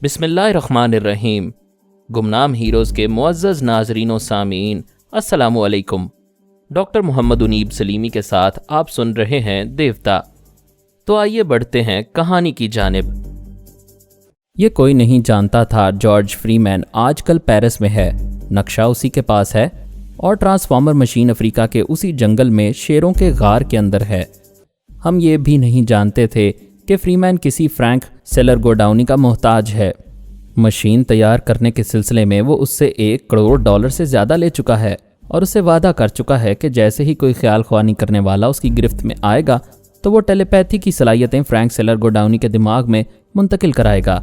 بسم اللہ الرحمن الرحیم۔ گمنام ہیروز کے معزز ناظرین و سامعین، السلام علیکم۔ ڈاکٹر محمد انیب سلیمی کے ساتھ آپ سن رہے ہیں دیوتا۔ تو آئیے بڑھتے ہیں کہانی کی جانب۔ یہ کوئی نہیں جانتا تھا جارج فری مین آج کل پیرس میں ہے، نقشہ اسی کے پاس ہے اور ٹرانسفارمر مشین افریقہ کے اسی جنگل میں شیروں کے غار کے اندر ہے۔ ہم یہ بھی نہیں جانتے تھے کہ فری مین کسی فرینک سیلر گوڈاؤنی کا محتاج ہے۔ مشین تیار کرنے کے سلسلے میں وہ اس سے $1 کروڑ سے زیادہ لے چکا ہے اور اسے وعدہ کر چکا ہے کہ جیسے ہی کوئی خیال خوانی کرنے والا اس کی گرفت میں آئے گا تو وہ ٹیلیپیتھی کی صلاحیتیں فرینک سیلر گوڈاؤنی کے دماغ میں منتقل کرائے گا۔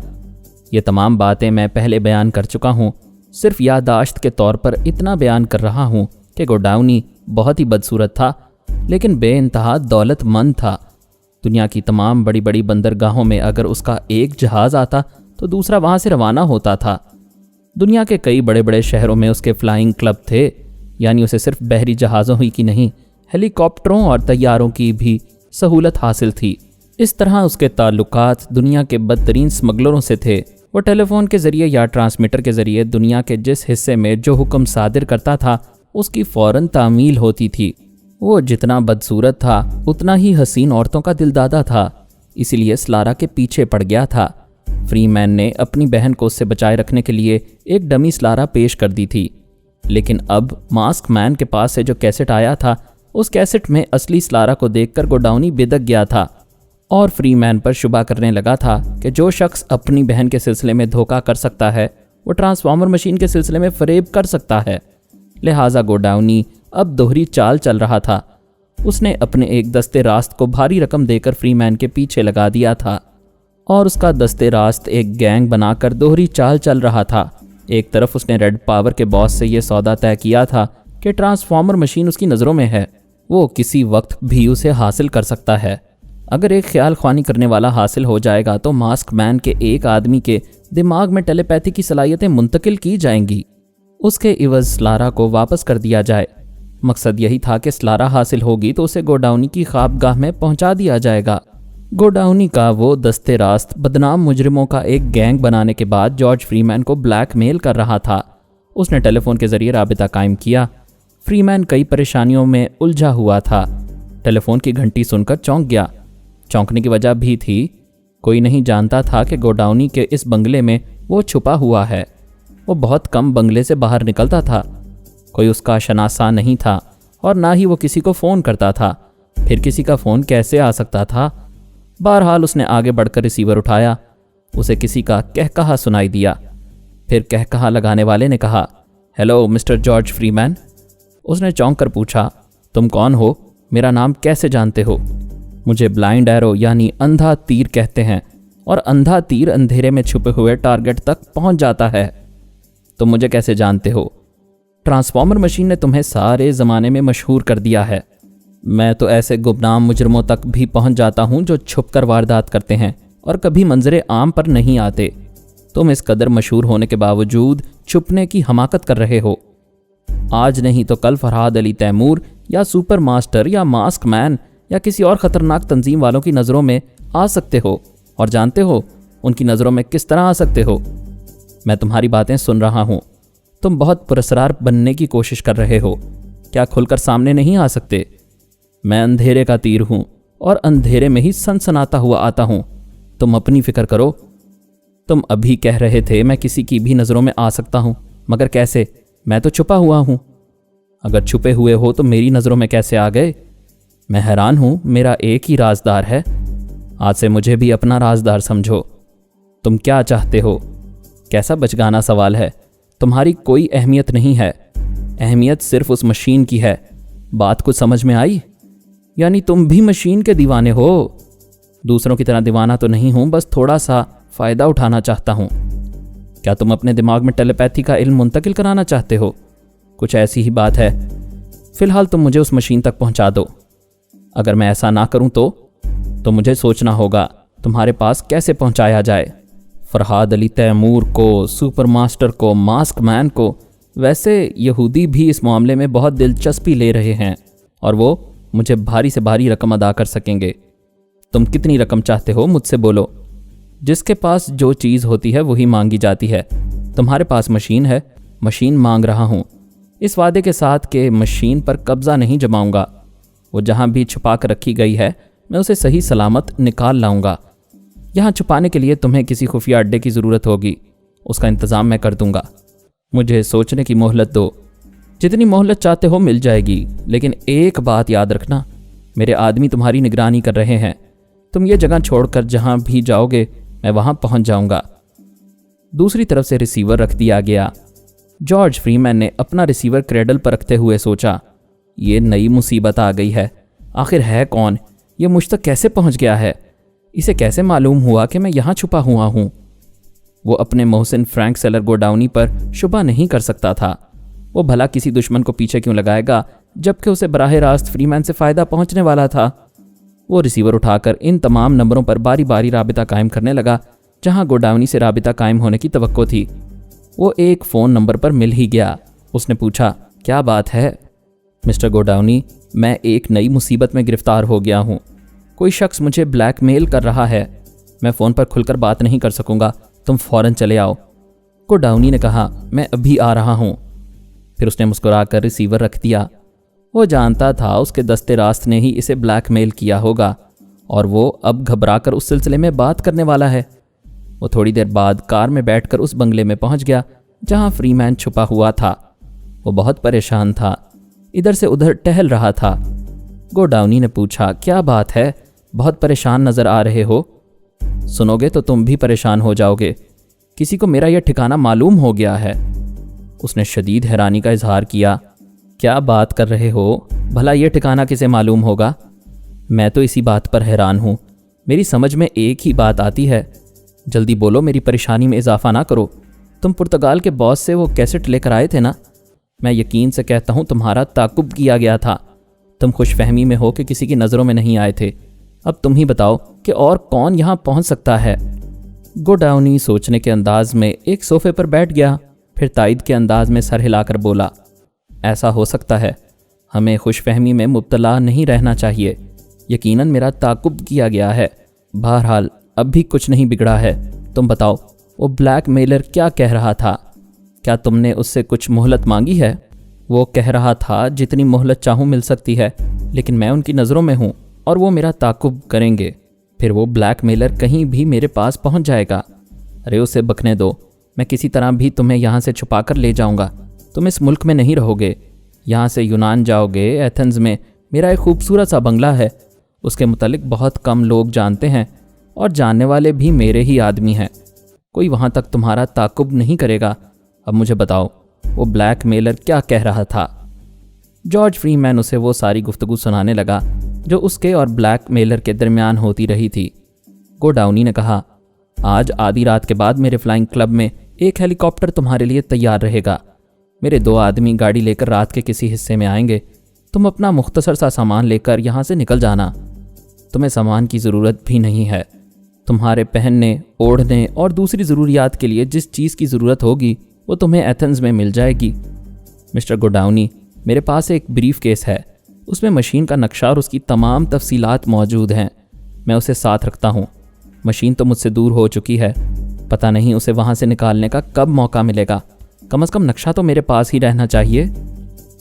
یہ تمام باتیں میں پہلے بیان کر چکا ہوں، صرف یادداشت کے طور پر اتنا بیان کر رہا ہوں کہ گوڈاؤنی بہت ہی بدصورت تھا لیکن بے انتہا دولت مند تھا۔ دنیا کی تمام بڑی بڑی بندرگاہوں میں اگر اس کا ایک جہاز آتا تو دوسرا وہاں سے روانہ ہوتا تھا۔ دنیا کے کئی بڑے بڑے شہروں میں اس کے فلائنگ کلب تھے، یعنی اسے صرف بحری جہازوں ہی کی نہیں، ہیلی کاپٹروں اور طیاروں کی بھی سہولت حاصل تھی۔ اس طرح اس کے تعلقات دنیا کے بدترین سمگلروں سے تھے۔ وہ ٹیلی فون کے ذریعے یا ٹرانسمیٹر کے ذریعے دنیا کے جس حصے میں جو حکم صادر کرتا تھا اس کی فوراً تعمیل ہوتی تھی۔ وہ جتنا بدصورت تھا اتنا ہی حسین عورتوں کا دلدادہ تھا، اسی لیے سلارا کے پیچھے پڑ گیا تھا۔ فری مین نے اپنی بہن کو اس سے بچائے رکھنے کے لیے ایک ڈمی سلارا پیش کر دی تھی، لیکن اب ماسک مین کے پاس سے جو کیسٹ آیا تھا اس کیسٹ میں اصلی سلارا کو دیکھ کر گوڈاؤنی بدک گیا تھا اور فری مین پر شبہ کرنے لگا تھا کہ جو شخص اپنی بہن کے سلسلے میں دھوکہ کر سکتا ہے وہ ٹرانسفارمر مشین کے سلسلے میں فریب کر سکتا ہے۔ لہٰذا گوڈاؤنی اب دوہری چال چل رہا تھا۔ اس نے اپنے ایک دستے راست کو بھاری رقم دے کر فری مین کے پیچھے لگا دیا تھا اور اس کا دستے راست ایک گینگ بنا کر دوہری چال چل رہا تھا۔ ایک طرف اس نے ریڈ پاور کے باس سے یہ سودا طے کیا تھا کہ ٹرانسفارمر مشین اس کی نظروں میں ہے، وہ کسی وقت بھی اسے حاصل کر سکتا ہے۔ اگر ایک خیال خوانی کرنے والا حاصل ہو جائے گا تو ماسک مین کے ایک آدمی کے دماغ میں ٹیلیپیتھی کی صلاحیتیں منتقل کی جائیں گی، اس کے عوض سلارا کو واپس کر دیا جائے۔ مقصد یہی تھا کہ سلارا حاصل ہوگی تو اسے گوڈاؤنی کی خوابگاہ میں پہنچا دیا جائے گا۔ گوڈاؤنی کا وہ دستے راست بدنام مجرموں کا ایک گینگ بنانے کے بعد جارج فری مین کو بلیک میل کر رہا تھا۔ اس نے ٹیلی فون کے ذریعے رابطہ قائم کیا۔ فری مین کئی پریشانیوں میں الجھا ہوا تھا۔ ٹیلی فون کی گھنٹی سن کر چونک گیا۔ چونکنے کی وجہ بھی تھی، کوئی نہیں جانتا تھا کہ گوڈاؤنی کے اس بنگلے میں وہ چھپا ہوا ہے۔ وہ بہت کم بنگلے سے باہر نکلتا تھا، کوئی اس کا شناسا نہیں تھا اور نہ ہی وہ کسی کو فون کرتا تھا۔ پھر کسی کا فون کیسے آ سکتا تھا؟ بہرحال اس نے آگے بڑھ کر ریسیور اٹھایا۔ اسے کسی کا کہکہا سنائی دیا۔ پھر کہکہا لگانے والے نے کہا، ہیلو مسٹر جارج فری مین۔ اس نے چونک کر پوچھا، تم کون ہو؟ میرا نام کیسے جانتے ہو؟ مجھے بلائنڈ ایرو یعنی اندھا تیر کہتے ہیں اور اندھا تیر اندھیرے میں چھپے ہوئے ٹارگٹ تک پہنچ جاتا ہے۔ تم مجھے کیسے جانتے ہو؟ ٹرانسفارمر مشین نے تمہیں سارے زمانے میں مشہور کر دیا ہے۔ میں تو ایسے گمنام مجرموں تک بھی پہنچ جاتا ہوں جو چھپ کر واردات کرتے ہیں اور کبھی منظر عام پر نہیں آتے۔ تم اس قدر مشہور ہونے کے باوجود چھپنے کی حماقت کر رہے ہو۔ آج نہیں تو کل فرحاد علی تیمور یا سپر ماسٹر یا ماسک مین یا کسی اور خطرناک تنظیم والوں کی نظروں میں آ سکتے ہو، اور جانتے ہو ان کی نظروں میں کس طرح آ سکتے ہو؟ میں تمہاری باتیں سن رہا ہوں۔ تم بہت پراسرار بننے کی کوشش کر رہے ہو، کیا کھل کر سامنے نہیں آ سکتے؟ میں اندھیرے کا تیر ہوں اور اندھیرے میں ہی سنسناتا ہوا آتا ہوں۔ تم اپنی فکر کرو۔ تم ابھی کہہ رہے تھے میں کسی کی بھی نظروں میں آ سکتا ہوں، مگر کیسے؟ میں تو چھپا ہوا ہوں۔ اگر چھپے ہوئے ہو تو میری نظروں میں کیسے آ گئے؟ میں حیران ہوں، میرا ایک ہی رازدار ہے۔ آج سے مجھے بھی اپنا رازدار سمجھو۔ تم کیا چاہتے ہو؟ کیسا بچگانا سوال ہے۔ تمہاری کوئی اہمیت نہیں ہے، اہمیت صرف اس مشین کی ہے۔ بات کچھ سمجھ میں آئی؟ یعنی تم بھی مشین کے دیوانے ہو؟ دوسروں کی طرح دیوانہ تو نہیں ہوں، بس تھوڑا سا فائدہ اٹھانا چاہتا ہوں۔ کیا تم اپنے دماغ میں ٹیلیپیتھی کا علم منتقل کرانا چاہتے ہو؟ کچھ ایسی ہی بات ہے۔ فی الحال تم مجھے اس مشین تک پہنچا دو۔ اگر میں ایسا نہ کروں تو مجھے سوچنا ہوگا تمہارے پاس کیسے پہنچایا جائے۔ فرحاد علی تیمور کو، سپر ماسٹر کو، ماسک مین کو، ویسے یہودی بھی اس معاملے میں بہت دلچسپی لے رہے ہیں اور وہ مجھے بھاری سے بھاری رقم ادا کر سکیں گے۔ تم کتنی رقم چاہتے ہو؟ مجھ سے بولو۔ جس کے پاس جو چیز ہوتی ہے وہی مانگی جاتی ہے۔ تمہارے پاس مشین ہے، مشین مانگ رہا ہوں، اس وعدے کے ساتھ کہ مشین پر قبضہ نہیں جماؤں گا۔ وہ جہاں بھی چھپا کر رکھی گئی ہے میں اسے صحیح سلامت نکال لاؤں گا۔ یہاں چھپانے کے لیے تمہیں کسی خفیہ اڈے کی ضرورت ہوگی، اس کا انتظام میں کر دوں گا۔ مجھے سوچنے کی مہلت دو، جتنی مہلت چاہتے ہو مل جائے گی، لیکن ایک بات یاد رکھنا، میرے آدمی تمہاری نگرانی کر رہے ہیں۔ تم یہ جگہ چھوڑ کر جہاں بھی جاؤ گے میں وہاں پہنچ جاؤں گا۔ دوسری طرف سے ریسیور رکھ دیا گیا۔ جارج فری مین نے اپنا ریسیور کریڈل پر رکھتے ہوئے سوچا، یہ نئی مصیبت آ گئی ہے۔ آخر ہے کون؟ یہ مجھ تک کیسے پہنچ گیا ہے؟ اسے کیسے معلوم ہوا کہ میں یہاں چھپا ہوا ہوں؟ وہ اپنے محسن فرینک سیلر گوڈاؤنی پر شبہ نہیں کر سکتا تھا۔ وہ بھلا کسی دشمن کو پیچھے کیوں لگائے گا جبکہ اسے براہ راست فری مین سے فائدہ پہنچنے والا تھا؟ وہ ریسیور اٹھا کر ان تمام نمبروں پر باری باری رابطہ قائم کرنے لگا جہاں گوڈاؤنی سے رابطہ قائم ہونے کی توقع تھی۔ وہ ایک فون نمبر پر مل ہی گیا۔ اس نے پوچھا، کیا بات ہے؟ مسٹر گوڈاؤنی، میں ایک نئی مصیبت میں گرفتار ہو گیا ہوں۔ کوئی شخص مجھے بلیک میل کر رہا ہے۔ میں فون پر کھل کر بات نہیں کر سکوں گا، تم فوراً چلے آؤ۔ گوڈاؤنی نے کہا، میں ابھی آ رہا ہوں۔ پھر اس نے مسکرا کر ریسیور رکھ دیا۔ وہ جانتا تھا اس کے دستے راست نے ہی اسے بلیک میل کیا ہوگا اور وہ اب گھبرا کر اس سلسلے میں بات کرنے والا ہے۔ وہ تھوڑی دیر بعد کار میں بیٹھ کر اس بنگلے میں پہنچ گیا جہاں فری مین چھپا ہوا تھا۔ وہ بہت پریشان تھا، ادھر سے ادھر ٹہل رہا تھا۔ گوڈاؤنی نے پوچھا، کیا بات ہے؟ بہت پریشان نظر آ رہے ہو۔ سنو گے تو تم بھی پریشان ہو جاؤ گے۔ کسی کو میرا یہ ٹھکانہ معلوم ہو گیا ہے۔ اس نے شدید حیرانی کا اظہار کیا۔ کیا بات کر رہے ہو؟ بھلا یہ ٹھکانہ کسے معلوم ہوگا؟ میں تو اسی بات پر حیران ہوں۔ میری سمجھ میں ایک ہی بات آتی ہے۔ جلدی بولو، میری پریشانی میں اضافہ نہ کرو۔ تم پرتگال کے باس سے وہ کیسٹ لے کر آئے تھے نا؟ میں یقین سے کہتا ہوں تمہارا تعاقب کیا گیا تھا۔ تم خوش فہمی میں ہو کہ کسی کی نظروں میں نہیں آئے تھے۔ اب تم ہی بتاؤ کہ اور کون یہاں پہنچ سکتا ہے؟ گوڈاؤنی سوچنے کے انداز میں ایک صوفے پر بیٹھ گیا، پھر تائید کے انداز میں سر ہلا کر بولا، ایسا ہو سکتا ہے۔ ہمیں خوش فہمی میں مبتلا نہیں رہنا چاہیے۔ یقیناً میرا تعاقب کیا گیا ہے۔ بہرحال اب بھی کچھ نہیں بگڑا ہے۔ تم بتاؤ، وہ بلیک میلر کیا کہہ رہا تھا؟ کیا تم نے اس سے کچھ مہلت مانگی ہے؟ وہ کہہ رہا تھا جتنی مہلت چاہوں مل سکتی ہے، لیکن میں ان کی نظروں میں ہوں اور وہ میرا تعاقب کریں گے۔ پھر وہ بلیک میلر کہیں بھی میرے پاس پہنچ جائے گا۔ ارے اسے بکنے دو، میں کسی طرح بھی تمہیں یہاں سے چھپا کر لے جاؤں گا۔ تم اس ملک میں نہیں رہو گے، یہاں سے یونان جاؤ گے۔ ایتھنز میں میرا ایک خوبصورت سا بنگلہ ہے، اس کے متعلق بہت کم لوگ جانتے ہیں اور جاننے والے بھی میرے ہی آدمی ہیں۔ کوئی وہاں تک تمہارا تعاقب نہیں کرے گا۔ اب مجھے بتاؤ، وہ بلیک میلر کیا کہہ رہا تھا؟ جارج فری مین اسے وہ ساری گفتگو سنانے لگا جو اس کے اور بلیک میلر کے درمیان ہوتی رہی تھی۔ گوڈاؤنی نے کہا، آج آدھی رات کے بعد میرے فلائنگ کلب میں ایک ہیلی کاپٹر تمہارے لیے تیار رہے گا۔ میرے 2 آدمی گاڑی لے کر رات کے کسی حصے میں آئیں گے۔ تم اپنا مختصر سا سامان لے کر یہاں سے نکل جانا۔ تمہیں سامان کی ضرورت بھی نہیں ہے۔ تمہارے پہننے، اوڑھنے اور دوسری ضروریات کے لیے جس چیز کی ضرورت ہوگی وہ تمہیں ایتھنز میں مل جائے گی۔ مسٹر گوڈاؤنی، میرے پاس ایک بریف کیس ہے، اس میں مشین کا نقشہ اور اس کی تمام تفصیلات موجود ہیں۔ میں اسے ساتھ رکھتا ہوں۔ مشین تو مجھ سے دور ہو چکی ہے، پتہ نہیں اسے وہاں سے نکالنے کا کب موقع ملے گا۔ کم از کم نقشہ تو میرے پاس ہی رہنا چاہیے۔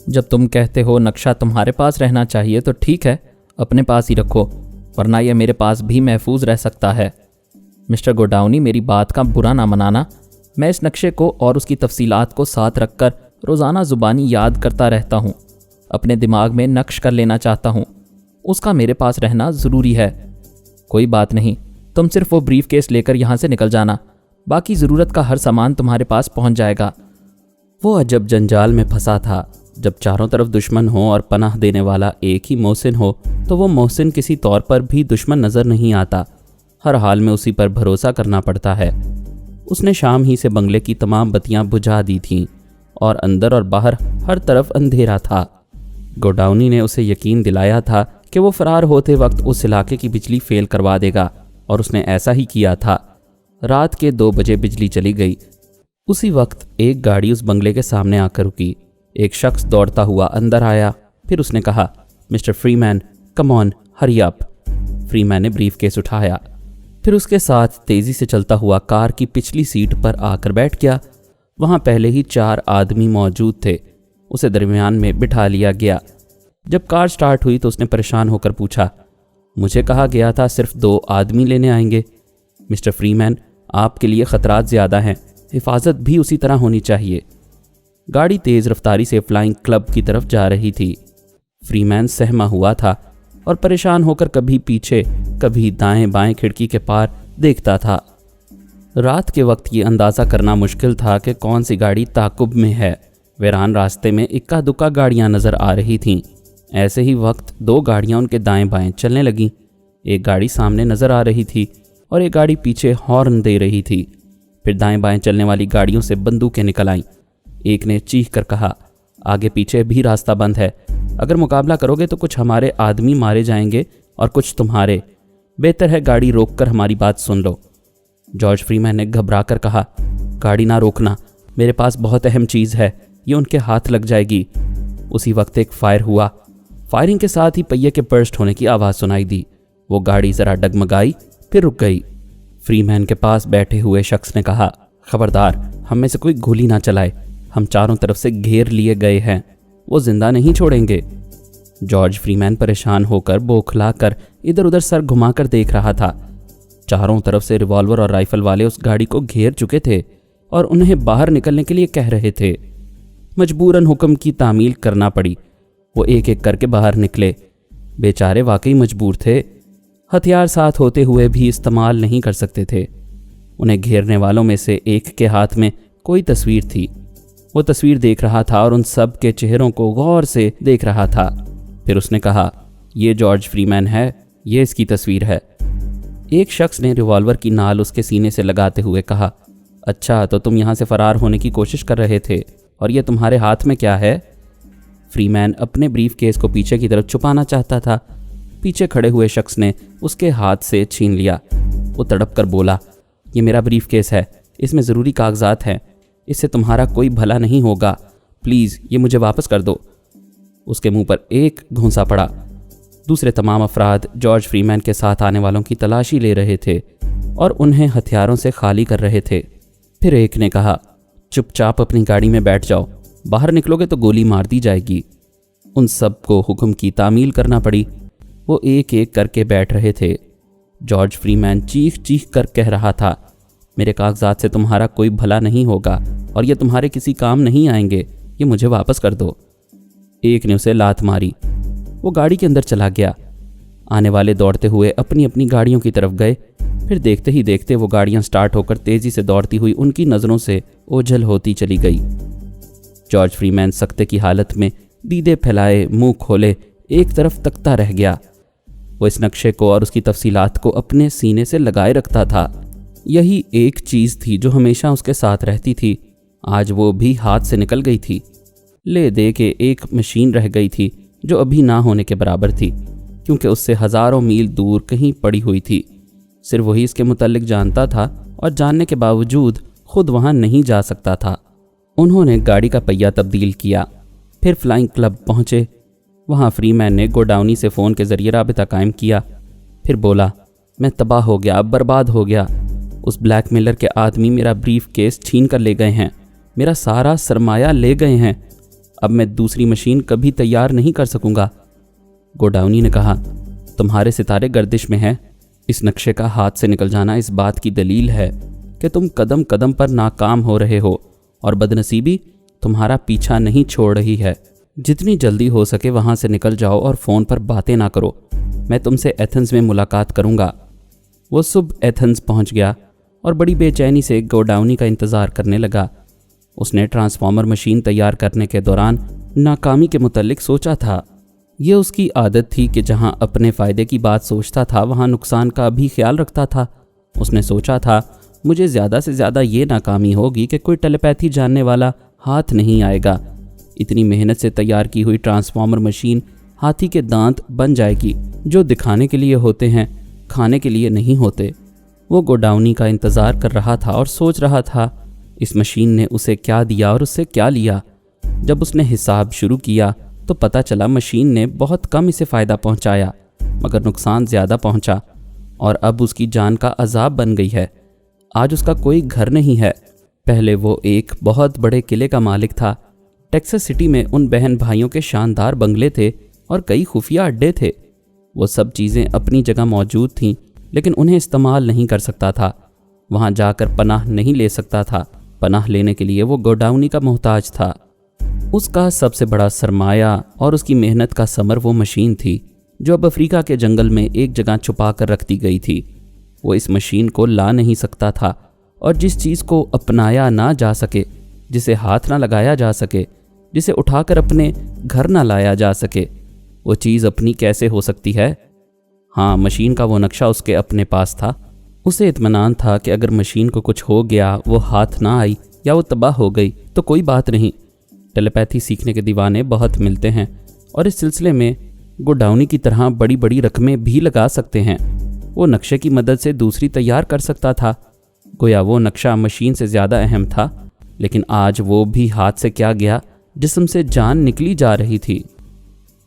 جب تم کہتے ہو نقشہ تمہارے پاس رہنا چاہیے تو ٹھیک ہے، اپنے پاس ہی رکھو، ورنہ یہ میرے پاس بھی محفوظ رہ سکتا ہے۔ مسٹر گوڈاؤنی، میری بات کا برا نہ منانا، میں اس نقشے کو اور اس کی تفصیلات کو ساتھ رکھ کر روزانہ زبانی یاد کرتا رہتا ہوں، اپنے دماغ میں نقش کر لینا چاہتا ہوں۔ اس کا میرے پاس رہنا ضروری ہے۔ کوئی بات نہیں، تم صرف وہ بریف کیس لے کر یہاں سے نکل جانا، باقی ضرورت کا ہر سامان تمہارے پاس پہنچ جائے گا۔ وہ عجب جنجال میں پھنسا تھا۔ جب چاروں طرف دشمن ہو اور پناہ دینے والا ایک ہی محسن ہو تو وہ محسن کسی طور پر بھی دشمن نظر نہیں آتا، ہر حال میں اسی پر بھروسہ کرنا پڑتا ہے۔ اس نے شام ہی سے بنگلے کی تمام بتیاں بجھا دی تھیں اور اندر اور باہر ہر طرف اندھیرا تھا۔ گوڈاؤنی نے اسے یقین دلایا تھا کہ وہ فرار ہوتے وقت اس علاقے کی بجلی فیل کروا دے گا، اور اس نے ایسا ہی کیا تھا۔ رات کے 2 بجے بجلی چلی گئی۔ اسی وقت ایک گاڑی اس بنگلے کے سامنے آ کر رکی۔ ایک شخص دوڑتا ہوا اندر آیا، پھر اس نے کہا، مسٹر فری مین، کم آن، ہری اپ۔ فری مین نے بریف کیس اٹھایا۔ پھر اس کے ساتھ تیزی سے چلتا ہوا کار کی پچھلی سیٹ پر آ کر بیٹھ گیا۔ وہاں پہلے ہی 4 آدمی موجود تھے۔ اسے درمیان میں بٹھا لیا گیا۔ جب کار سٹارٹ ہوئی تو اس نے پریشان ہو کر پوچھا، مجھے کہا گیا تھا صرف 2 آدمی لینے آئیں گے۔ مسٹر فری مین، آپ کے لیے خطرات زیادہ ہیں، حفاظت بھی اسی طرح ہونی چاہیے۔ گاڑی تیز رفتاری سے فلائنگ کلب کی طرف جا رہی تھی۔ فری مین سہما ہوا تھا اور پریشان ہو کر کبھی پیچھے کبھی دائیں بائیں کھڑکی کے پار دیکھتا تھا۔ رات کے وقت یہ اندازہ کرنا مشکل تھا کہ کون سی گاڑی تعاقب میں ہے۔ ویران راستے میں اکا دکا گاڑیاں نظر آ رہی تھیں۔ ایسے ہی وقت 2 گاڑیاں ان کے دائیں بائیں چلنے لگیں۔ ایک گاڑی سامنے نظر آ رہی تھی اور ایک گاڑی پیچھے ہارن دے رہی تھی۔ پھر دائیں بائیں چلنے والی گاڑیوں سے بندوقیں نکل آئیں۔ ایک نے چیخ کر کہا، آگے پیچھے بھی راستہ بند ہے، اگر مقابلہ کرو گے تو کچھ ہمارے آدمی مارے جائیں گے اور کچھ تمہارے، بہتر ہے گاڑی روک کر ہماری بات سن لو۔ جارج فری مین نے گھبرا کر کہا، گاڑی نہ روکنا، میرے پاس بہت اہم چیز ہے، یہ ان کے ہاتھ لگ جائے گی۔ اسی وقت ایک فائر ہوا۔ فائرنگ کے ساتھ ہی پہیے کے برسٹ ہونے کی آواز سنائی دی۔ وہ گاڑی ذرا ڈگمگائی پھر رک گئی۔ فری مین کے پاس بیٹھے ہوئے شخص نے کہا، خبردار، ہم میں سے کوئی گولی نہ چلائے، ہم چاروں طرف سے گھیر لیے گئے ہیں، وہ زندہ نہیں چھوڑیں گے۔ جارج فری مین پریشان ہو کر بوکھلا کر ادھر ادھر سر گھما کر دیکھ رہا تھا۔ چاروں طرف سے ریوالور اور رائفل والے اس گاڑی کو گھیر چکے تھے اور انہیں باہر نکلنے کے لیے کہہ رہے تھے۔ مجبوراً حکم کی تعمیل کرنا پڑی۔ وہ ایک ایک کر کے باہر نکلے۔ بیچارے واقعی مجبور تھے، ہتھیار ساتھ ہوتے ہوئے بھی استعمال نہیں کر سکتے تھے۔ انہیں گھیرنے والوں میں سے ایک کے ہاتھ میں کوئی تصویر تھی۔ وہ تصویر دیکھ رہا تھا اور ان سب کے چہروں کو غور سے دیکھ رہا تھا۔ پھر اس نے کہا، یہ جارج فری مین ہے، یہ اس کی تصویر ہے۔ ایک شخص نے ریوالور کی نال اس کے سینے سے لگاتے ہوئے کہا، اچھا تو تم یہاں سے فرار ہونے کی کوشش کر رہے تھے، اور یہ تمہارے ہاتھ میں کیا ہے؟ فری مین اپنے بریف کیس کو پیچھے کی طرف چھپانا چاہتا تھا۔ پیچھے کھڑے ہوئے شخص نے اس کے ہاتھ سے چھین لیا۔ وہ تڑپ کر بولا، یہ میرا بریف کیس ہے، اس میں ضروری کاغذات ہیں، اس سے تمہارا کوئی بھلا نہیں ہوگا، پلیز یہ مجھے واپس کر دو۔ اس کے منہ پر ایک گھونسا پڑا۔ دوسرے تمام افراد جارج فری مین کے ساتھ آنے والوں کی تلاشی لے رہے تھے اور انہیں ہتھیاروں سے خالی کر رہے تھے۔ پھر ایک نے کہا، چپ چاپ اپنی گاڑی میں بیٹھ جاؤ، باہر نکلو گے تو گولی مار دی جائے گی۔ ان سب کو حکم کی تعمیل کرنا پڑی۔ وہ ایک ایک کر کے بیٹھ رہے تھے۔ جارج فری مین چیخ چیخ کر کہہ رہا تھا، میرے کاغذات سے تمہارا کوئی بھلا نہیں ہوگا اور یہ تمہارے کسی کام نہیں آئیں گے، یہ مجھے واپس کر دو۔ ایک نے اسے لات ماری۔ وہ گاڑی کے اندر چلا گیا۔ آنے والے دوڑتے ہوئے اپنی اپنی گاڑیوں کی طرف گئے۔ پھر دیکھتے ہی دیکھتے وہ گاڑیاں سٹارٹ ہو کر تیزی سے دوڑتی ہوئی ان کی نظروں سے اوجھل ہوتی چلی گئی۔ جارج فری مین سکتے کی حالت میں دیدے پھیلائے منہ کھولے ایک طرف تکتا رہ گیا۔ وہ اس نقشے کو اور اس کی تفصیلات کو اپنے سینے سے لگائے رکھتا تھا۔ یہی ایک چیز تھی جو ہمیشہ اس کے ساتھ رہتی تھی، آج وہ بھی ہاتھ سے نکل گئی تھی۔ لے دے کے ایک مشین رہ گئی تھی جو ابھی نہ ہونے کے برابر تھی، کیونکہ اس سے ہزاروں میل دور کہیں پڑی ہوئی تھی۔ صرف وہی اس کے متعلق جانتا تھا اور جاننے کے باوجود خود وہاں نہیں جا سکتا تھا۔ انہوں نے گاڑی کا پہیہ تبدیل کیا، پھر فلائنگ کلب پہنچے۔ وہاں فری مین نے گوڈاؤنی سے فون کے ذریعے رابطہ قائم کیا۔ پھر بولا، میں تباہ ہو گیا، برباد ہو گیا۔ اس بلیک میلر کے آدمی میرا بریف کیس چھین کر لے گئے ہیں، میرا سارا سرمایہ لے گئے ہیں، اب میں دوسری مشین کبھی تیار نہیں کر سکوں گا۔ گوڈاؤنی نے کہا، تمہارے ستارے گردش میں ہیں، اس نقشے کا ہاتھ سے نکل جانا اس بات کی دلیل ہے کہ تم قدم قدم پر ناکام ہو رہے ہو اور بدنصیبی تمہارا پیچھا نہیں چھوڑ رہی ہے۔ جتنی جلدی ہو سکے وہاں سے نکل جاؤ اور فون پر باتیں نہ کرو، میں تم سے ایتھنز میں ملاقات کروں گا۔ وہ صبح ایتھنز پہنچ گیا اور بڑی بے چینی سے گوڈاؤنی کا انتظار کرنے لگا۔ اس نے ٹرانسفارمر مشین تیار کرنے کے دوران ناکامی کے متعلق سوچا تھا۔ یہ اس کی عادت تھی کہ جہاں اپنے فائدے کی بات سوچتا تھا وہاں نقصان کا بھی خیال رکھتا تھا۔ اس نے سوچا تھا، مجھے زیادہ سے زیادہ یہ ناکامی ہوگی کہ کوئی ٹیلیپیتھی جاننے والا ہاتھ نہیں آئے گا، اتنی محنت سے تیار کی ہوئی ٹرانسفارمر مشین ہاتھی کے دانت بن جائے گی، جو دکھانے کے لیے ہوتے ہیں، کھانے کے لیے نہیں ہوتے۔ وہ گوڈاؤنی کا انتظار کر رہا تھا اور سوچ رہا تھا اس مشین نے اسے کیا دیا اور اس سے کیا لیا۔ جب اس نے حساب شروع کیا تو پتہ چلا مشین نے بہت کم اسے فائدہ پہنچایا، مگر نقصان زیادہ پہنچا، اور اب اس کی جان کا عذاب بن گئی ہے۔ آج اس کا کوئی گھر نہیں ہے۔ پہلے وہ ایک بہت بڑے قلعے کا مالک تھا۔ ٹیکساس سٹی میں ان بہن بھائیوں کے شاندار بنگلے تھے اور کئی خفیہ اڈے تھے۔ وہ سب چیزیں اپنی جگہ موجود تھیں، لیکن انہیں استعمال نہیں کر سکتا تھا۔ وہاں جا کر پناہ نہیں لے سکتا تھا۔ پناہ لینے کے لیے وہ گوڈاؤنی کا محتاج تھا۔ اس کا سب سے بڑا سرمایہ اور اس کی محنت کا ثمر وہ مشین تھی جو اب افریقہ کے جنگل میں ایک جگہ چھپا کر رکھ دی گئی تھی۔ وہ اس مشین کو لا نہیں سکتا تھا، اور جس چیز کو اپنایا نہ جا سکے، جسے ہاتھ نہ لگایا جا سکے، جسے اٹھا کر اپنے گھر نہ لایا جا سکے، وہ چیز اپنی کیسے ہو سکتی ہے؟ ہاں، مشین کا وہ نقشہ اس کے اپنے پاس تھا۔ اسے اطمینان تھا کہ اگر مشین کو کچھ ہو گیا، وہ ہاتھ نہ آئی یا وہ تباہ ہو گئی تو کوئی بات نہیں۔ ٹیلیپیتھی سیکھنے کے دیوانے بہت ملتے ہیں، اور اس سلسلے میں گوڈاؤنی کی طرح بڑی بڑی رقمیں بھی لگا سکتے ہیں۔ وہ نقشے کی مدد سے دوسری تیار کر سکتا تھا۔ گویا وہ نقشہ مشین سے زیادہ اہم تھا، لیکن آج وہ بھی ہاتھ سے کیا گیا، جسم سے جان نکلی جا رہی تھی۔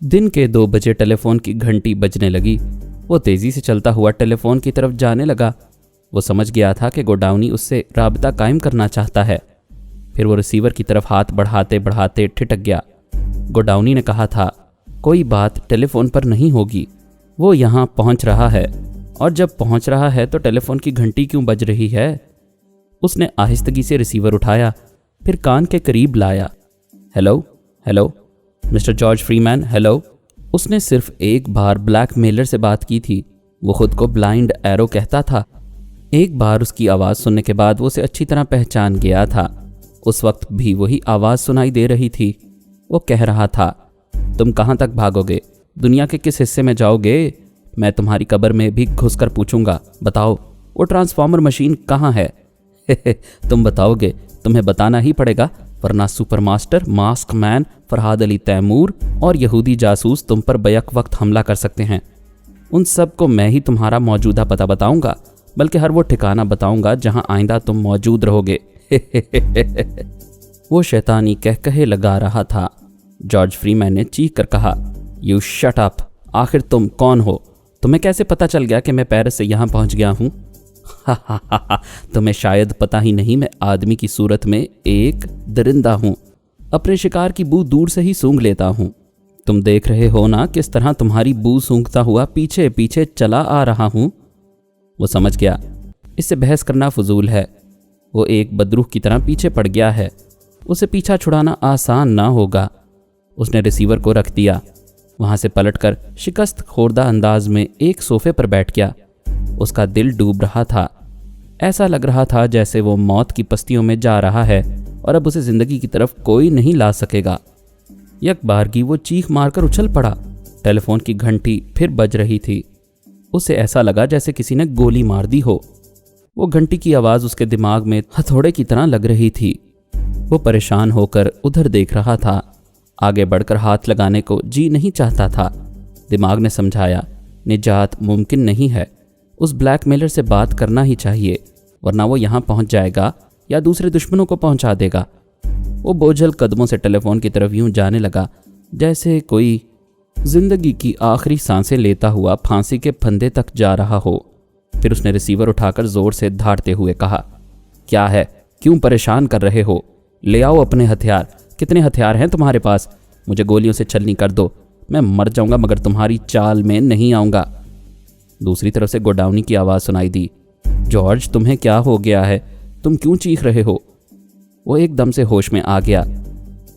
دن کے 2 بجے ٹیلی فون کی گھنٹی بجنے لگی۔ وہ تیزی سے چلتا ہوا ٹیلی فون کی طرف جانے لگا۔ وہ سمجھ گیا تھا کہ گوڈاؤنی اس سے رابطہ قائم کرنا چاہتا ہے۔ پھر وہ ریسیور کی طرف ہاتھ بڑھاتے بڑھاتے ٹھٹک گیا۔ گوڈاؤنی نے کہا تھا، کوئی بات ٹیلی فون پر نہیں ہوگی، وہ یہاں پہنچ رہا ہے، اور جب پہنچ رہا ہے تو ٹیلی فون کی گھنٹی کیوں بج رہی ہے؟ اس نے آہستگی سے ریسیور اٹھایا، پھر کان کے قریب لایا۔ Hello hello mister George Freeman, hello. اس نے صرف ایک بار بلیک میلر سے بات کی تھی۔ وہ خود کو بلائنڈ ایرو کہتا تھا۔ ایک بار اس کی آواز سننے کے بعد وہ اسے اچھی طرح پہچان گیا تھا۔ اس وقت بھی وہی آواز سنائی دے رہی تھی۔ وہ کہہ رہا تھا، تم کہاں تک بھاگو گے؟ دنیا کے کس حصے میں جاؤ گے؟ میں تمہاری قبر میں بھی گھس کر پوچھوں گا، بتاؤ وہ ٹرانسفارمر مشین کہاں ہے؟ تم بتاؤ گے، تمہیں بتانا ہی پڑے گا، ورنہ سپر ماسٹر، ماسک مین، فرحاد علی تیمور اور یہودی جاسوس تم پر بیک وقت حملہ کر سکتے ہیں۔ ان سب کو میں ہی تمہارا موجودہ پتہ بتاؤں گا، بلکہ ہر وہ ٹھکانہ بتاؤں گا جہاں آئندہ تم موجود رہو گے۔ وہ شیطانی کہکہے لگا رہا تھا۔ جارج فری مین نے چیخ کر کہا، یو شٹ اپ، آخر تم کون ہو؟ تمہیں کیسے پتہ چل گیا کہ میں پیرس سے یہاں پہنچ گیا ہوں؟ تمہیں شاید پتہ ہی نہیں، میں آدمی کی صورت میں ایک درندہ ہوں، اپنے شکار کی بو دور سے ہی سونگھ لیتا ہوں۔ تم دیکھ رہے ہو نا کس طرح تمہاری بو سونگھتا ہوا پیچھے پیچھے چلا آ رہا ہوں۔ وہ سمجھ گیا اس سے بحث کرنا فضول ہے۔ وہ ایک بدروح کی طرح پیچھے پڑ گیا ہے، اسے پیچھا چھڑانا آسان نہ ہوگا۔ اس نے ریسیور کو رکھ دیا، وہاں سے پلٹ کر شکست خوردہ انداز میں ایک صوفے پر بیٹھ گیا۔ اس کا دل ڈوب رہا تھا، ایسا لگ رہا تھا جیسے وہ موت کی پستیوں میں جا رہا ہے اور اب اسے زندگی کی طرف کوئی نہیں لا سکے گا۔ یک بارگی وہ چیخ مار کر اچھل پڑا۔ ٹیلی فون کی گھنٹی پھر بج رہی تھی۔ اسے ایسا لگا جیسے کسی نے گولی مار دی ہو۔ وہ گھنٹی کی آواز اس کے دماغ میں ہتھوڑے کی طرح لگ رہی تھی۔ وہ پریشان ہو کر ادھر دیکھ رہا تھا، آگے بڑھ کر ہاتھ لگانے کو جی نہیں چاہتا تھا۔ دماغ نے سمجھایا، نجات ممکن نہیں ہے، اس بلیک میلر سے بات کرنا ہی چاہیے، ورنہ وہ یہاں پہنچ جائے گا یا دوسرے دشمنوں کو پہنچا دے گا۔ وہ بوجھل قدموں سے ٹیلی فون کی طرف یوں جانے لگا جیسے کوئی زندگی کی آخری سانسیں لیتا ہوا پھانسی کے پھندے تک جا رہا ہو۔ پھر اس نے ریسیور اٹھا کر زور سے دھاڑتے ہوئے کہا، کیا ہے؟ کیوں پریشان کر رہے ہو؟ لے آؤ اپنے ہتھیار۔ کتنے ہتھیار ہیں تمہارے پاس؟ مجھے گولیوں سے چھلنی کر دو، میں مر جاؤں گا مگر تمہاری چال میں نہیں آؤں گا۔ دوسری طرف سے گوڈاؤنی کی آواز سنائی دی، جارج تمہیں کیا ہو گیا ہے؟ تم کیوں چیخ رہے ہو؟ وہ ایک دم سے ہوش میں آ گیا،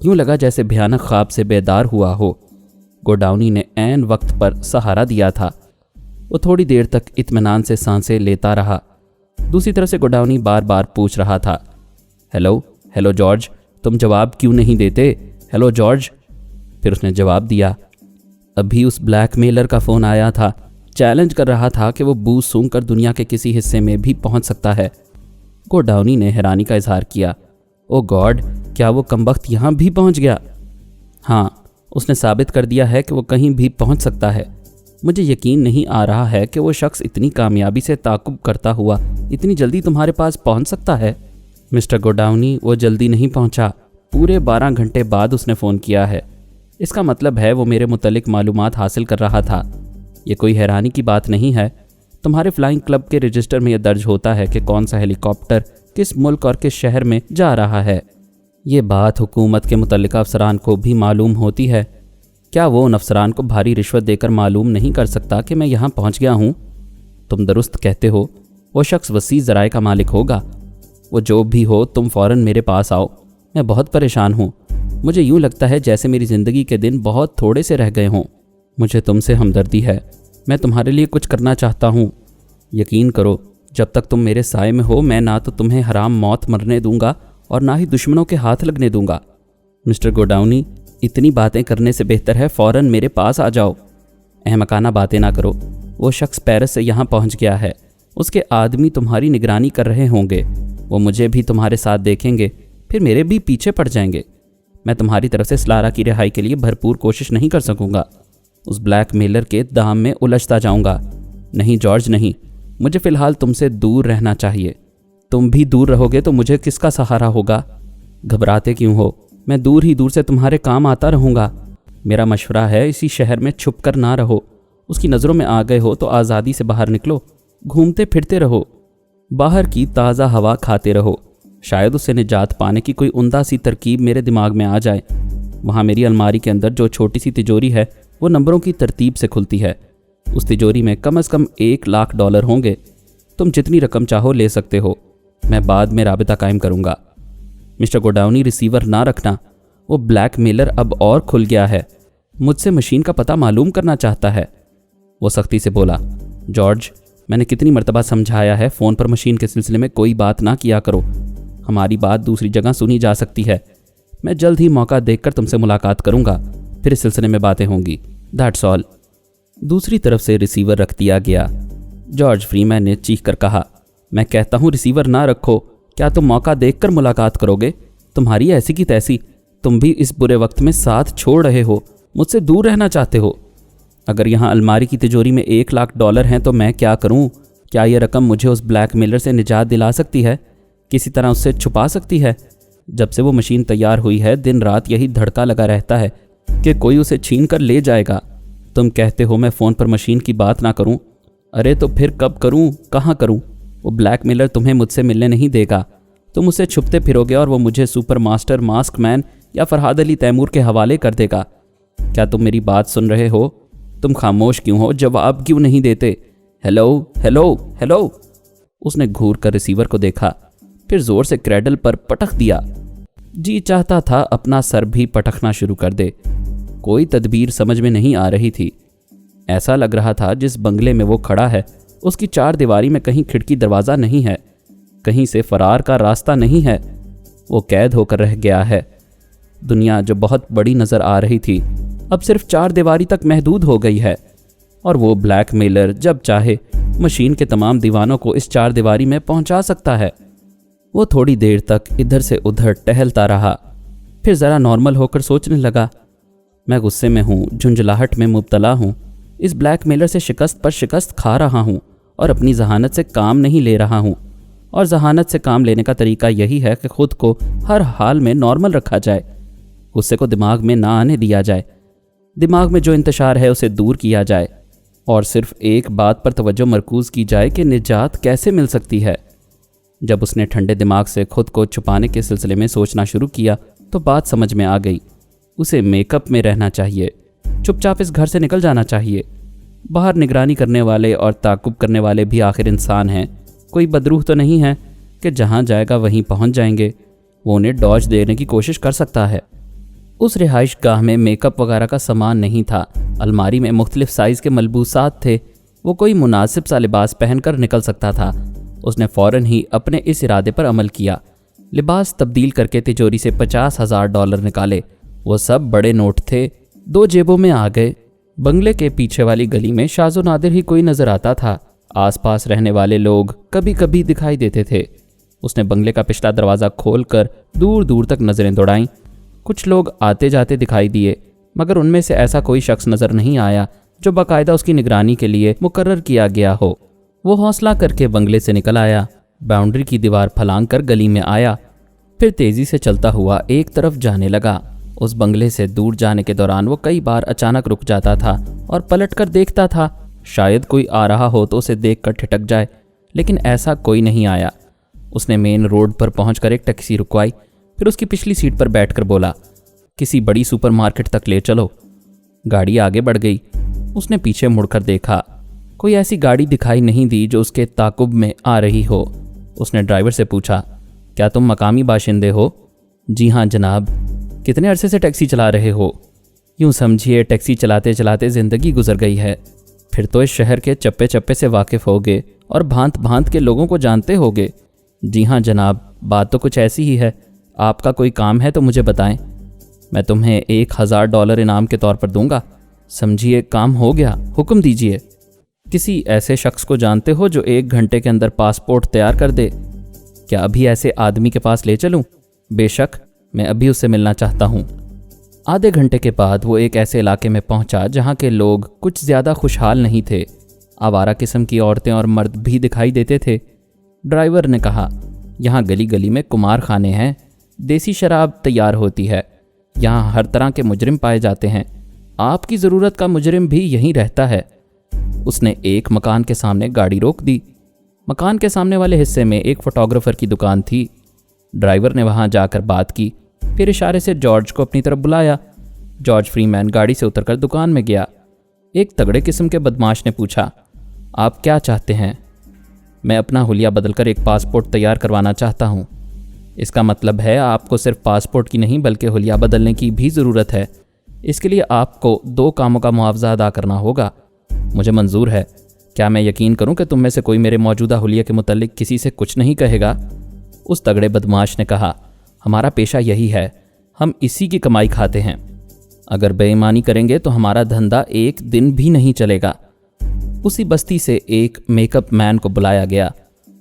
یوں لگا جیسے بھیانک خواب سے بیدار ہوا ہو۔ گوڈاؤنی نے عین وقت پر سہارا دیا تھا۔ وہ تھوڑی دیر تک اطمینان سے سانسیں لیتا رہا۔ دوسری طرف سے گوڈاؤنی بار بار پوچھ رہا تھا، ہیلو ہیلو جارج، تم جواب کیوں نہیں دیتے؟ Hello George. پھر اس نے جواب دیا، ابھی اس بلیک میلر کا فون آیا تھا، چیلنج کر رہا تھا کہ وہ بو سونگ کر دنیا کے کسی حصے میں بھی پہنچ سکتا ہے۔ گوڈاؤنی نے حیرانی کا اظہار کیا، او گاڈ، کیا وہ کمبخت یہاں بھی پہنچ گیا؟ ہاں، اس نے ثابت کر دیا ہے کہ وہ کہیں بھی پہنچ سکتا ہے۔ مجھے یقین نہیں آ رہا ہے کہ وہ شخص اتنی کامیابی سے تعاقب کرتا ہوا اتنی جلدی تمہارے پاس پہنچ سکتا ہے۔ مسٹر گوڈاؤنی، وہ جلدی نہیں پہنچا، پورے 12 گھنٹے بعد اس نے فون کیا ہے۔ اس کا مطلب ہے وہ میرے متعلق معلومات حاصل کر رہا تھا۔ یہ کوئی حیرانی کی بات نہیں ہے، تمہارے فلائنگ کلب کے رجسٹر میں یہ درج ہوتا ہے کہ کون سا ہیلی کاپٹر کس ملک اور کس شہر میں جا رہا ہے۔ یہ بات حکومت کے متعلقہ افسران کو بھی معلوم ہوتی ہے۔ کیا وہ ان افسران کو بھاری رشوت دے کر معلوم نہیں کر سکتا کہ میں یہاں پہنچ گیا ہوں؟ تم درست کہتے ہو، وہ شخص وسیع ذرائع کا مالک ہوگا۔ وہ جو بھی ہو تم فوراً میرے پاس آؤ، میں بہت پریشان ہوں۔ مجھے یوں لگتا ہے جیسے میری زندگی کے دن بہت تھوڑے سے رہ گئے ہوں۔ مجھے تم سے ہمدردی ہے، میں تمہارے لیے کچھ کرنا چاہتا ہوں۔ یقین کرو، جب تک تم میرے سائے میں ہو میں نہ تو تمہیں حرام موت مرنے دوں گا اور نہ ہی دشمنوں کے ہاتھ لگنے دوں گا۔ مسٹر گوڈاؤنی، اتنی باتیں کرنے سے بہتر ہے فوراً میرے پاس آ جاؤ۔ احمقانہ باتیں نہ کرو، وہ شخص پیرس سے یہاں پہنچ گیا ہے، اس کے آدمی تمہاری نگرانی کر رہے ہوں گے، وہ مجھے بھی تمہارے ساتھ دیکھیں گے، پھر میرے بھی پیچھے پڑ جائیں گے۔ میں تمہاری طرف سے سلارا کی رہائی کے لیے بھرپور کوشش نہیں کر سکوں گا، اس بلیک میلر کے دام میں الجھتا جاؤں گا۔ نہیں جارج نہیں، مجھے فی الحال تم سے دور رہنا چاہیے۔ تم بھی دور رہو گے تو مجھے کس کا سہارا ہوگا؟ گھبراتے کیوں ہو؟ میں دور ہی دور سے تمہارے کام آتا رہوں گا۔ میرا مشورہ ہے اسی شہر میں چھپ کر نہ رہو، اس کی نظروں میں آ گئے ہو تو آزادی سے باہر نکلو، گھومتے پھرتے رہو، باہر کی تازہ ہوا کھاتے رہو، شاید اس سے نجات پانے کی کوئی عمدہ سی ترکیب میرے دماغ میں آ جائے۔ وہاں میری الماری کے اندر جو چھوٹی سی تجوری ہے وہ نمبروں کی ترتیب سے کھلتی ہے، اس تجوری میں کم از کم $1,00,000 ہوں گے۔ تم جتنی رقم چاہو لے سکتے ہو، میں بعد میں رابطہ قائم کروں گا۔ مسٹر گوڈاؤنی، ریسیور نہ رکھنا، وہ بلیک میلر اب اور کھل گیا ہے، مجھ سے مشین کا پتہ معلوم کرنا چاہتا ہے۔ وہ سختی سے بولا، جارج، میں نے کتنی مرتبہ سمجھایا ہے فون پر مشین کے سلسلے میں کوئی بات نہ کیا کرو، ہماری بات دوسری جگہ سنی جا سکتی ہے۔ میں جلد ہی موقع دیکھ کر تم سے ملاقات کروں گا، پھر اس سلسلے میں باتیں ہوں گی، دیٹس آل۔ دوسری طرف سے ریسیور رکھ دیا گیا۔ جارج فری مین نے چیخ کر کہا، میں کہتا ہوں ریسیور نہ رکھو، کیا تم موقع دیکھ کر ملاقات کرو گے؟ تمہاری ایسی کی تیسی، تم بھی اس برے وقت میں ساتھ چھوڑ رہے ہو، مجھ سے دور رہنا چاہتے ہو۔ اگر یہاں الماری کی تجوری میں $1,00,000 ہیں تو میں کیا کروں؟ کیا یہ رقم مجھے اس بلیک میلر سے نجات دلا سکتی ہے؟ کسی طرح اس سے چھپا سکتی ہے؟ جب سے وہ مشین تیار ہوئی ہے دن رات یہی دھڑکا لگا رہتا ہے کہ کوئی اسے چھین کر لے جائے گا۔ تم کہتے ہو میں فون پر مشین کی بات نہ کروں، ارے تو پھر کب کروں، کہاں کروں؟ وہ بلیک میلر تمہیں مجھ سے ملنے نہیں دے گا، تم اسے چھپتے پھرو گے اور وہ مجھے سپر ماسٹر ماسک مین یا فرحاد علی تیمور کے حوالے کر دے گا۔ کیا تم میری بات سن رہے ہو؟ تم خاموش کیوں ہو؟ جواب کیوں نہیں دیتے؟ Hello hello hello. اس نے گھور کر ریسیور کو دیکھا، پھر زور سے کریڈل پر پٹخ دیا۔ جی چاہتا تھا اپنا سر بھی پٹخنا شروع کر دے، کوئی تدبیر سمجھ میں نہیں آ رہی تھی۔ ایسا لگ رہا تھا جس بنگلے میں وہ کھڑا ہے اس کی چار دیواری میں کہیں کھڑکی دروازہ نہیں ہے، کہیں سے فرار کا راستہ نہیں ہے، وہ قید ہو کر رہ گیا ہے۔ دنیا جو بہت بڑی نظر آ رہی تھی اب صرف چار دیواری تک محدود ہو گئی ہے، اور وہ بلیک میلر جب چاہے مشین کے تمام دیوانوں کو اس چار دیواری میں پہنچا سکتا ہے۔ وہ تھوڑی دیر تک ادھر سے ادھر ٹہلتا رہا، پھر ذرا نارمل ہو کر سوچنے لگا، میں غصے میں ہوں، جھنجھلاہٹ میں مبتلا ہوں، اس بلیک میلر سے شکست پر شکست کھا رہا ہوں اور اپنی ذہانت سے کام نہیں لے رہا ہوں، اور ذہانت سے کام لینے کا طریقہ یہی ہے کہ خود کو ہر حال میں نارمل رکھا جائے، غصے کو دماغ میں نہ آنے دیا جائے، دماغ میں جو انتشار ہے اسے دور کیا جائے، اور صرف ایک بات پر توجہ مرکوز کی جائے کہ نجات کیسے مل سکتی ہے۔ جب اس نے ٹھنڈے دماغ سے خود کو چھپانے کے سلسلے میں سوچنا شروع کیا تو بات سمجھ میں آ گئی، اسے میک اپ میں رہنا چاہیے، چپ چاپ اس گھر سے نکل جانا چاہیے۔ باہر نگرانی کرنے والے اور تعاقب کرنے والے بھی آخر انسان ہیں، کوئی بدروح تو نہیں ہے کہ جہاں جائے گا وہیں پہنچ جائیں گے، وہ انہیں ڈاج دینے کی کوشش کر سکتا ہے۔ اس رہائش گاہ میں میک اپ وغیرہ کا سامان نہیں تھا، الماری میں مختلف سائز کے ملبوسات تھے، وہ کوئی مناسب سا لباس پہن کر نکل سکتا تھا۔ اس نے فوراً ہی اپنے اس ارادے پر عمل کیا، لباس تبدیل کر کے تجوری سے $50,000 نکالے، وہ سب بڑے نوٹ تھے، 2 جیبوں میں آ گئے۔ بنگلے کے پیچھے والی گلی میں شاذ و نادر ہی کوئی نظر آتا تھا، آس پاس رہنے والے لوگ کبھی کبھی دکھائی دیتے تھے۔ اس نے بنگلے کا پچھلا دروازہ کھول کر دور دور تک نظریں دوڑائیں، کچھ لوگ آتے جاتے دکھائی دیے، مگر ان میں سے ایسا کوئی شخص نظر نہیں آیا جو باقاعدہ اس کی نگرانی کے لیے مقرر کیا گیا ہو۔ وہ حوصلہ کر کے بنگلے سے نکل آیا، باؤنڈری کی دیوار پھلانگ کر گلی میں آیا، پھر تیزی سے چلتا ہوا ایک طرف جانے لگا۔ اس بنگلے سے دور جانے کے دوران وہ کئی بار اچانک رک جاتا تھا اور پلٹ کر دیکھتا تھا، شاید کوئی آ رہا ہو تو اسے دیکھ کر ٹھٹک جائے، لیکن ایسا کوئی نہیں آیا۔ اس نے مین روڈ پر پہنچ کر ایک ٹیکسی رکوائی، پھر اس کی پچھلی سیٹ پر بیٹھ کر بولا، کسی بڑی سپر مارکیٹ تک لے چلو۔ گاڑی آگے بڑھ گئی۔ اس نے پیچھے مڑ کر دیکھا، کوئی ایسی گاڑی دکھائی نہیں دی جو اس کے تعاقب میں آ رہی ہو۔ اس نے ڈرائیور سے پوچھا، کیا تم مقامی باشندے ہو؟ جی ہاں جناب۔ کتنے عرصے سے ٹیکسی چلا رہے ہو؟ یوں سمجھیے ٹیکسی چلاتے چلاتے زندگی گزر گئی ہے۔ پھر تو اس شہر کے چپے چپے سے واقف ہوگے اور بھانت بھانت کے لوگوں کو جانتے ہوگے۔ جی ہاں جناب، بات تو کچھ ایسی ہی ہے۔ آپ کا کوئی کام ہے تو مجھے بتائیں، میں تمہیں $1000 انعام کے طور پر دوں گا۔ سمجھیے کام ہو گیا، حکم دیجئے۔ کسی ایسے شخص کو جانتے ہو جو 1 گھنٹے کے اندر پاسپورٹ تیار کر دے؟ کیا ابھی ایسے آدمی کے پاس لے چلوں؟ بے شک، میں ابھی اس سے ملنا چاہتا ہوں۔ آدھے گھنٹے کے بعد وہ ایک ایسے علاقے میں پہنچا جہاں کے لوگ کچھ زیادہ خوشحال نہیں تھے۔ آوارہ قسم کی عورتیں اور مرد بھی دکھائی دیتے تھے۔ ڈرائیور نے کہا، یہاں گلی گلی میں قمار خانے ہیں، دیسی شراب تیار ہوتی ہے، یہاں ہر طرح کے مجرم پائے جاتے ہیں، آپ کی ضرورت کا مجرم بھی یہیں رہتا ہے۔ اس نے ایک مکان کے سامنے گاڑی روک دی۔ مکان کے سامنے والے حصے میں ایک فوٹوگرافر کی دکان تھی۔ ڈرائیور نے وہاں جا کر بات کی، پھر اشارے سے جارج کو اپنی طرف بلایا۔ جارج فری مین گاڑی سے اتر کر دکان میں گیا۔ ایک تگڑے قسم کے بدماش نے پوچھا، آپ کیا چاہتے ہیں؟ میں اپنا حلیہ بدل کر ایک پاسپورٹ تیار کروانا چاہتا ہوں۔ اس کا مطلب ہے آپ کو صرف پاسپورٹ کی نہیں بلکہ حلیہ بدلنے کی بھی ضرورت ہے۔ اس کے لیے آپ کو 2 کاموں کا معاوضہ ادا کرنا ہوگا۔ مجھے منظور ہے۔ کیا میں یقین کروں کہ تم میں سے کوئی میرے موجودہ حلیے کے متعلق کسی سے کچھ نہیں کہے گا؟ اس تگڑے بدماش نے کہا، ہمارا پیشہ یہی ہے، ہم اسی کی کمائی کھاتے ہیں۔ اگر بے ایمانی کریں گے تو ہمارا دھندا 1 دن بھی نہیں چلے گا۔ اسی بستی سے ایک میک اپ مین کو بلایا گیا۔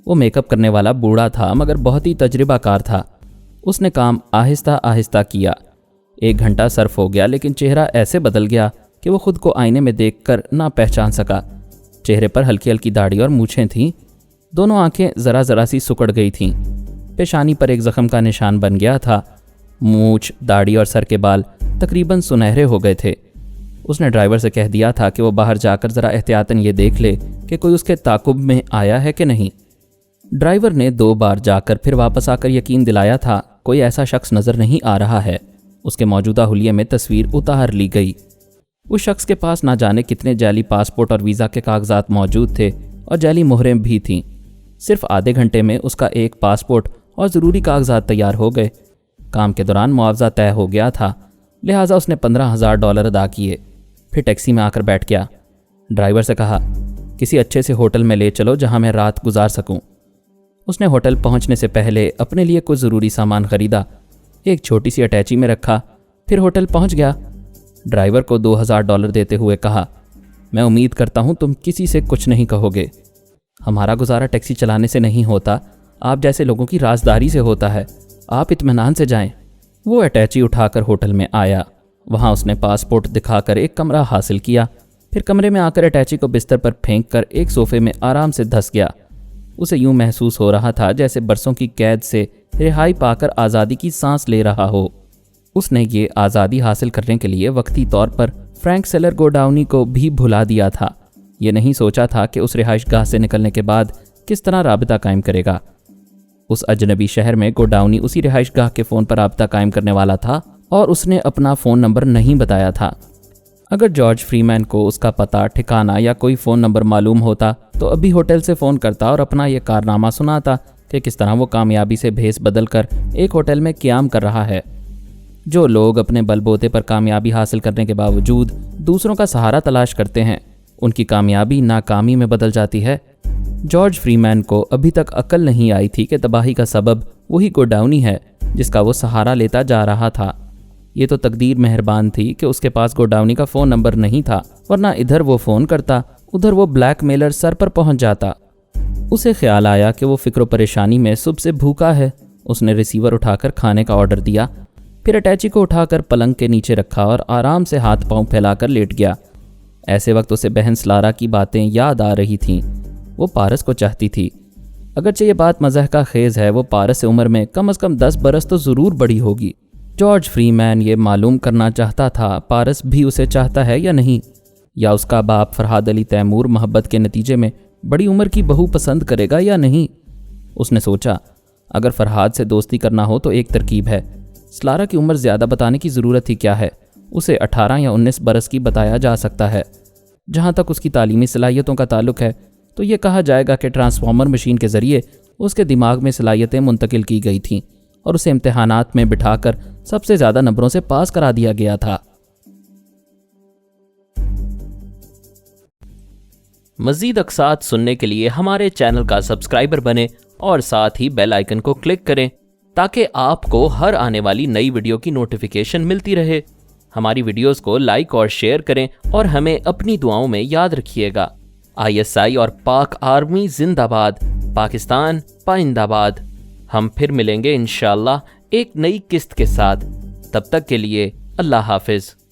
وہ میک اپ کرنے والا بوڑھا تھا مگر بہت ہی تجربہ کار تھا۔ اس نے کام آہستہ آہستہ کیا۔ 1 گھنٹہ صرف ہو گیا لیکن چہرہ ایسے بدل گیا کہ وہ خود کو آئینے میں دیکھ کر نہ پہچان سکا۔ چہرے پر ہلکی ہلکی داڑھی اور مونچھیں تھیں، دونوں آنکھیں ذرا ذرا سی سکڑ گئی تھیں، پیشانی پر ایک زخم کا نشان بن گیا تھا، مونچھ، داڑھی اور سر کے بال تقریباً سنہرے ہو گئے تھے۔ اس نے ڈرائیور سے کہہ دیا تھا کہ وہ باہر جا کر ذرا احتیاطاً یہ دیکھ لے کہ کوئی اس کے تعاقب میں آیا ہے کہ نہیں۔ ڈرائیور نے 2 بار جا کر پھر واپس آ کر یقین دلایا تھا کوئی ایسا شخص نظر نہیں آ رہا ہے۔ اس کے موجودہ حلیے میں تصویر اتار لی گئی۔ اس شخص کے پاس نہ جانے کتنے جعلی پاسپورٹ اور ویزا کے کاغذات موجود تھے اور جعلی مہریں بھی تھیں۔ صرف آدھے گھنٹے میں اس کا ایک پاسپورٹ اور ضروری کاغذات تیار ہو گئے۔ کام کے دوران معاوضہ طے ہو گیا تھا، لہٰذا اس نے $15,000 ادا کیے۔ پھر ٹیکسی میں آ کر بیٹھ گیا۔ ڈرائیور سے کہا، کسی اچھے سے ہوٹل میں لے چلو جہاں میں رات گزار سکوں۔ اس نے ہوٹل پہنچنے سے پہلے اپنے لیے کچھ ضروری سامان خریدا، ایک چھوٹی سی اٹیچی میں رکھا، پھر ہوٹل پہنچ گیا۔ ڈرائیور کو $2,000 دیتے ہوئے کہا، میں امید کرتا ہوں تم کسی سے کچھ نہیں کہو گے۔ ہمارا گزارا ٹیکسی چلانے سے نہیں ہوتا، آپ جیسے لوگوں کی رازداری سے ہوتا ہے، آپ اطمینان سے جائیں۔ وہ اٹیچی اٹھا کر ہوٹل میں آیا۔ وہاں اس نے پاسپورٹ دکھا کر ایک کمرہ حاصل کیا، پھر کمرے میں آ کر اٹیچی کو بستر پر پھینک کر ایک صوفے میں آرام سے دھس گیا۔ اسے یوں محسوس ہو رہا تھا جیسے برسوں کی قید سے رہائی پا کر آزادی کی سانس لے رہا ہو۔ اس نے یہ آزادی حاصل کرنے کے لیے وقتی طور پر فرینک سیلر گوڈاؤنی کو بھی بھلا دیا تھا۔ یہ نہیں سوچا تھا کہ اس رہائش گاہ سے نکلنے کے بعد کس طرح رابطہ قائم کرے گا۔ اس اجنبی شہر میں گوڈاؤنی اسی رہائش گاہ کے فون پر رابطہ قائم کرنے والا تھا اور اس نے اپنا فون نمبر نہیں بتایا تھا۔ اگر جارج فری مین کو اس کا پتہ، ٹھکانہ یا کوئی فون نمبر معلوم ہوتا تو ابھی ہوٹل سے فون کرتا اور اپنا یہ کارنامہ سناتا کہ کس طرح وہ کامیابی سے بھیس بدل کر ایک ہوٹل میں قیام کر رہا ہے۔ جو لوگ اپنے بل بوتے پر کامیابی حاصل کرنے کے باوجود دوسروں کا سہارا تلاش کرتے ہیں، ان کی کامیابی ناکامی میں بدل جاتی ہے۔ جارج فری مین کو ابھی تک عقل نہیں آئی تھی کہ تباہی کا سبب وہی گوڈاؤنی ہے جس کا وہ سہارا لیتا جا رہا تھا۔ یہ تو تقدیر مہربان تھی کہ اس کے پاس گوڈاؤنی کا فون نمبر نہیں تھا، ورنہ ادھر وہ فون کرتا، ادھر وہ بلیک میلر سر پر پہنچ جاتا۔ اسے خیال آیا کہ وہ فکر و پریشانی میں صبح سے بھوکا ہے۔ اس نے ریسیور اٹھا کر کھانے کا آرڈر دیا، پھر اٹیچی کو اٹھا کر پلنگ کے نیچے رکھا اور آرام سے ہاتھ پاؤں پھیلا کر لیٹ گیا۔ ایسے وقت اسے بہن سلارا کی باتیں یاد آ رہی تھیں۔ وہ پارس کو چاہتی تھی۔ اگرچہ یہ بات مزاح کا خیز ہے، وہ پارس سے عمر میں کم از کم 10 برس تو ضرور بڑی ہوگی۔ جارج فری مین یہ معلوم کرنا چاہتا تھا پارس بھی اسے چاہتا ہے یا نہیں۔ یا اس کا باپ فرحاد علی تیمور محبت کے نتیجے میں بڑی عمر کی بہو پسند کرے گا یا نہیں؟ اس نے سوچا اگر فرحاد سے دوستی کرنا ہو تو ایک ترکیب ہے، سلارہ کی عمر زیادہ بتانے کی ضرورت ہی کیا ہے، اسے 18 یا 19 برس کی بتایا جا سکتا ہے۔ جہاں تک اس کی تعلیمی صلاحیتوں کا تعلق ہے تو یہ کہا جائے گا کہ ٹرانسفارمر مشین کے ذریعے اس کے دماغ میں صلاحیتیں منتقل کی گئی تھیں اور اسے امتحانات میں بٹھا کر سب سے زیادہ نمبروں سے پاس کرا دیا گیا تھا۔ مزید اقساط سننے کے لیے ہمارے چینل کا سبسکرائبر بنیں اور ساتھ ہی بیل آئیکن کو کلک کریں تاکہ آپ کو ہر آنے والی نئی ویڈیو کی نوٹیفیکیشن ملتی رہے۔ ہماری ویڈیوز کو لائک اور شیئر کریں اور ہمیں اپنی دعاؤں میں یاد رکھیے گا۔ ISI اور پاک آرمی زندہ باد، پاکستان پائندہ باد۔ ہم پھر ملیں گے انشاءاللہ ایک نئی قسط کے ساتھ، تب تک کے لیے اللہ حافظ۔